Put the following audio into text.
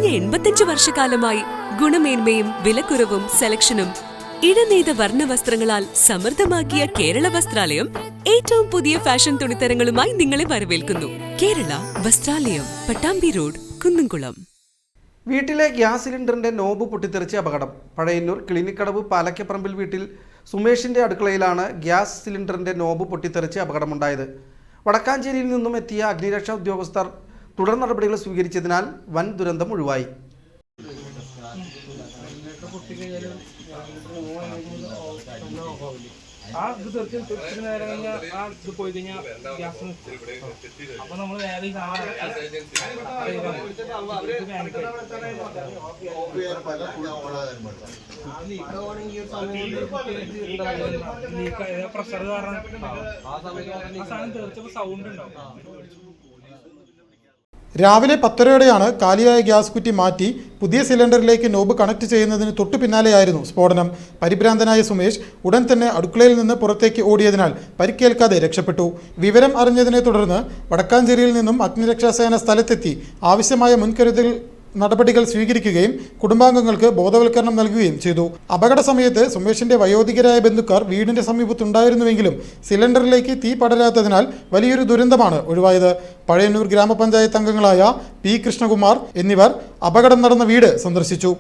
കഴിഞ്ഞ 85 വർഷക്കാലമായി ഗുണമേന്മയും വിലക്കുറവും സെലക്ഷനും ഇഴനെയ്ത വർണ്ണവസ്ത്രങ്ങളാൽ സമൃദ്ധമാക്കിയ കേരള വസ്ത്രാലയം ഏറ്റവും പുതിയ ഫാഷൻ തുണിത്തരങ്ങളുമായി നിങ്ങളെ വരവേൽക്കുന്നു. കേരള വസ്ത്രാലയം, പട്ടാമ്പി റോഡ്, കുന്നംകുളം. വീട്ടിലെ ഗ്യാസ് സിലിണ്ടറിന്റെ നോബ് പൊട്ടിത്തെറിച്ച അപകടം. പഴയന്നൂർ കിളിനിക്കടവ് പാലക്കപ്പറമ്പിൽ വീട്ടിൽ സുമേഷിന്റെ അടുക്കളയിലാണ് ഗ്യാസ് സിലിണ്ടറിന്റെ നോബ് പൊട്ടിത്തെറിച്ച് അപകടമുണ്ടായത്. വടക്കാഞ്ചേരിയിൽ നിന്നും എത്തിയ അഗ്നിരക്ഷാ ഉദ്യോഗസ്ഥർ തുടർ നടപടികൾ സ്വീകരിച്ചതിനാൽ വൻ ദുരന്തം ഒഴിവായി. പ്രഷർ കാരണം സൗണ്ട് ഉണ്ടാവും. രാവിലെ 10:30യോടെയാണ് കാലിയായ ഗ്യാസ് കുറ്റി മാറ്റി പുതിയ സിലിണ്ടറിലേക്ക് നോബ് കണക്ട് ചെയ്യുന്നതിന് തൊട്ടു പിന്നാലെയായിരുന്നു സ്ഫോടനം. പരിഭ്രാന്തനായ സുമേഷ് ഉടൻ തന്നെ അടുക്കളയിൽ നിന്ന് പുറത്തേക്ക് ഓടിയതിനാൽ പരിക്കേൽക്കാതെ രക്ഷപ്പെട്ടു. വിവരം അറിഞ്ഞതിനെ തുടർന്ന് വടക്കാഞ്ചേരിയിൽ നിന്നും അഗ്നിരക്ഷാസേന സ്ഥലത്തെത്തി ആവശ്യമായ മുൻകരുതൽ നടപടികൾ സ്വീകരിക്കുകയും കുടുംബാംഗങ്ങൾക്ക് ബോധവൽക്കരണം നൽകുകയും ചെയ്തു. അപകട സമയത്ത് സുമേഷിന്റെ വയോധികരായ ബന്ധുക്കാർ വീടിന്റെ സമീപത്തുണ്ടായിരുന്നുവെങ്കിലും സിലിണ്ടറിലേക്ക് തീ പടരാത്തതിനാൽ വലിയൊരു ദുരന്തമാണ് ഒഴിവായത്. പഴയന്നൂർ ഗ്രാമപഞ്ചായത്ത് അംഗങ്ങളായ പി കൃഷ്ണകുമാർ എന്നിവർ അപകടം നടന്ന വീട് സന്ദർശിച്ചു.